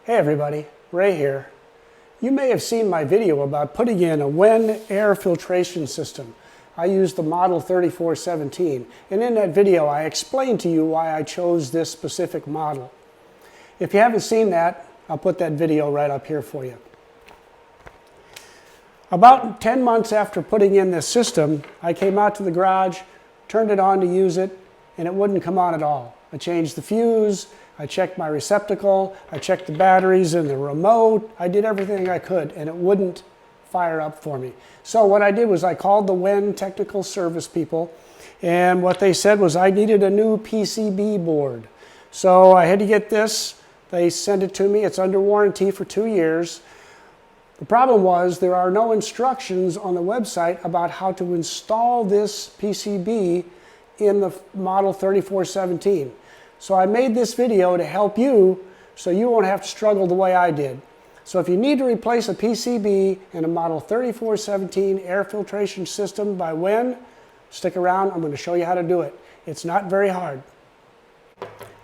Hey everybody, Ray here. You may have seen my video about putting in a WEN air filtration system. I used the model 3417, and in that video I explained to you why I chose this specific model. If you haven't seen that, I'll put that video right up here for you. About 10 months after putting in this system, I came out to the garage, turned it on to use it, and it wouldn't come on at all. I changed the fuse, I checked my receptacle, I checked the batteries and the remote, I did everything I could, and it wouldn't fire up for me. So what I did was I called the WEN technical service people, and what they said was I needed a new PCB board. So I had to get this. They sent it to me. It's under warranty for 2 years. The problem was there are no instructions on the website about how to install this PCB in the model 3417. So I made this video to help you so you won't have to struggle the way I did. So if you need to replace a PCB in a model 3417 air filtration system by WEN, stick around. I'm going to show you how to do it. It's not very hard.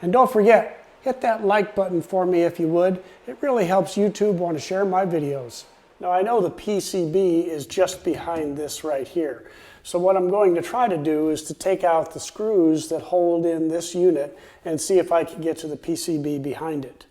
And don't forget, hit that like button for me if you would. It really helps YouTube want to share my videos. Now I know the PCB is just behind this right here. So what I'm going to try to do is to take out the screws that hold in this unit and see if I can get to the PCB behind it.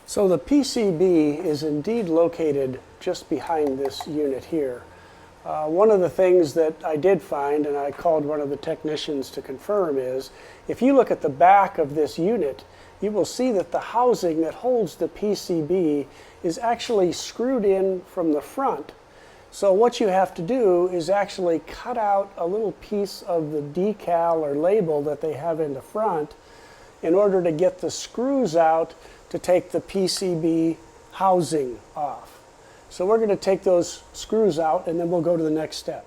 So the PCB is indeed located just behind this unit here. One of the things that I did find, and I called one of the technicians to confirm, is if you look at the back of this unit, you will see that the housing that holds the PCB is actually screwed in from the front. So what you have to do is actually cut out a little piece of the decal or label that they have in the front in order to get the screws out to take the PCB housing off. So we're going to take those screws out and then we'll go to the next step.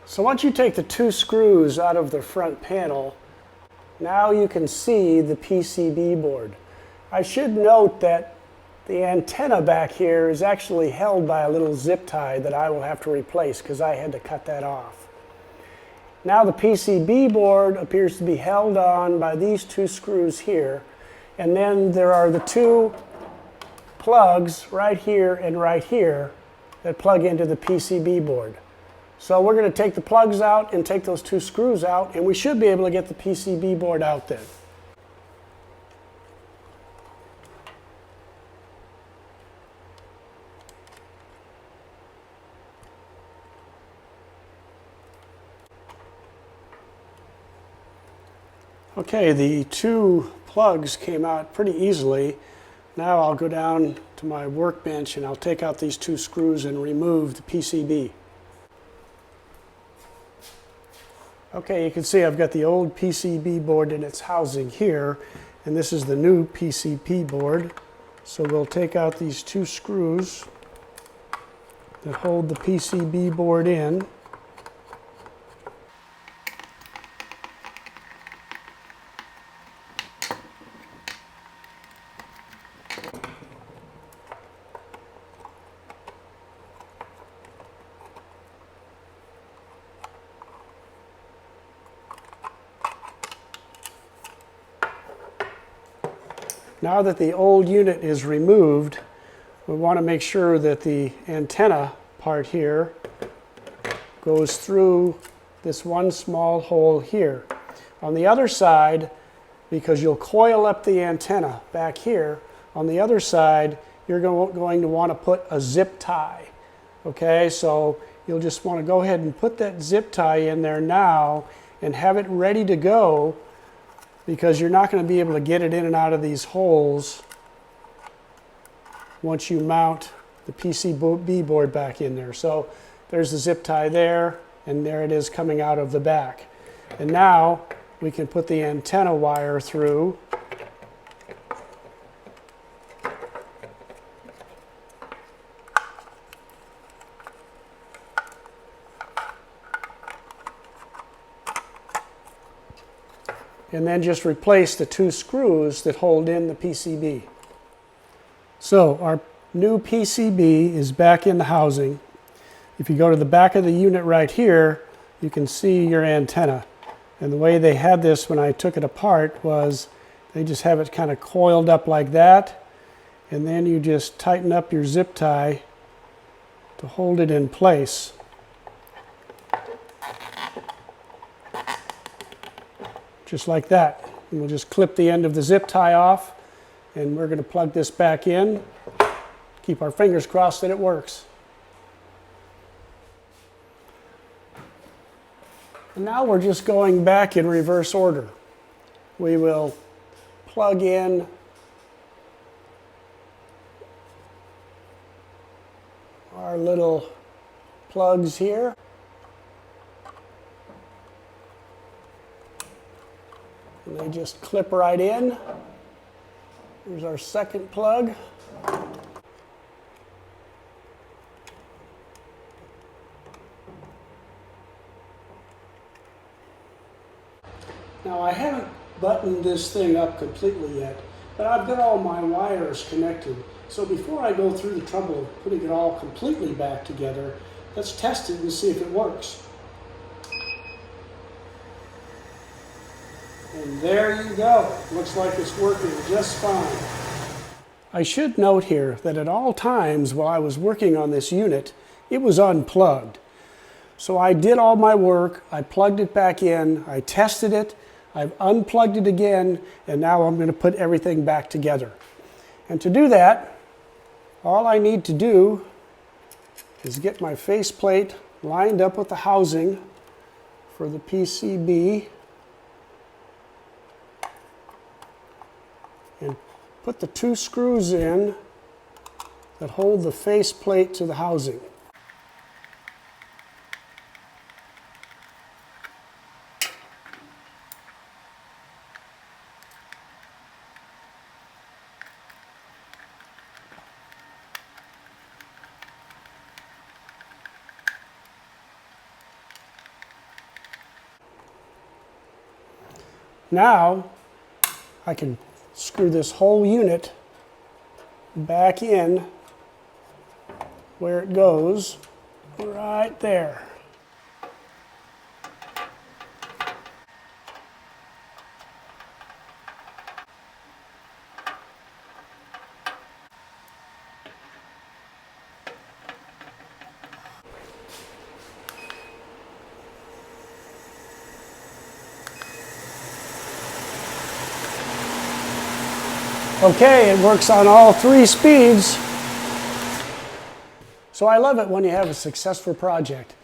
So once you take the 2 screws out of the front panel, now you can see the PCB board. I should note that the antenna back here is actually held by a little zip tie that I will have to replace because I had to cut that off. Now the PCB board appears to be held on by these 2 screws here, and then there are the 2 plugs right here and right here that plug into the PCB board. So we're going to take the plugs out and take those 2 screws out, and we should be able to get the PCB board out then. Okay, the 2 plugs came out pretty easily. Now I'll go down to my workbench and I'll take out these 2 screws and remove the PCB. Okay, you can see I've got the old PCB board in its housing here, and this is the new PCB board. So we'll take out these 2 screws that hold the PCB board in. Now that the old unit is removed, we want to make sure that the antenna part here goes through this one small hole here. On the other side, because you'll coil up the antenna back here, on the other side you're going to want to put a zip tie. Okay, so you'll just want to go ahead and put that zip tie in there now and have it ready to go, because you're not going to be able to get it in and out of these holes once you mount the PCB board back in there. So there's the zip tie there, and there it is coming out of the back. And now we can put the antenna wire through. and then just replace the 2 screws that hold in the PCB. So our new PCB is back in the housing. If you go to the back of the unit right here, you can see your antenna. And the way they had this when I took it apart was they just have it kind of coiled up like that, and then you just tighten up your zip tie to hold it in place. Just like that. And we'll just clip the end of the zip tie off, and we're going to plug this back in. Keep our fingers crossed that it works. And now we're just going back in reverse order. We will plug in our little plugs here. And they just clip right in. Here's our second plug. Now I haven't buttoned this thing up completely yet, but I've got all my wires connected. So before I go through the trouble of putting it all completely back together, let's test it and see if it works. And there you go. Looks like it's working just fine. I should note here that at all times while I was working on this unit, it was unplugged. So I did all my work, I plugged it back in, I tested it, I've unplugged it again, and now I'm going to put everything back together. And to do that, all I need to do is get my faceplate lined up with the housing for the PCB and put the 2 screws in that hold the faceplate to the housing. Now I can screw this whole unit back in where it goes, right there. Okay, it works on all 3 speeds. So I love it when you have a successful project.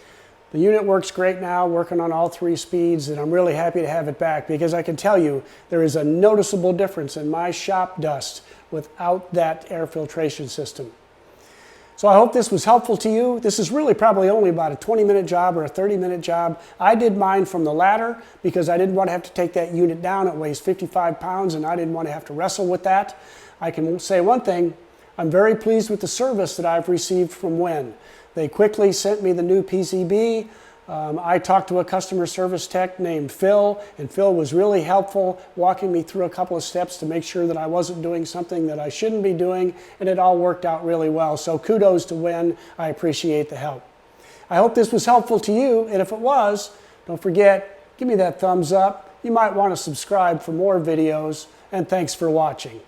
The unit works great now, working on all 3 speeds, and I'm really happy to have it back because I can tell you there is a noticeable difference in my shop dust without that air filtration system. So I hope this was helpful to you. This is really probably only about a 20-minute job or a 30-minute job. I did mine from the ladder because I didn't want to have to take that unit down. It weighs 55 pounds and I didn't want to have to wrestle with that. I can say one thing, I'm very pleased with the service that I've received from WEN. They quickly sent me the new PCB. I talked to a customer service tech named Phil, and Phil was really helpful, walking me through a couple of steps to make sure that I wasn't doing something that I shouldn't be doing, and it all worked out really well. So kudos to WEN. I appreciate the help. I hope this was helpful to you, and if it was, don't forget, give me that thumbs up. You might want to subscribe for more videos, and thanks for watching.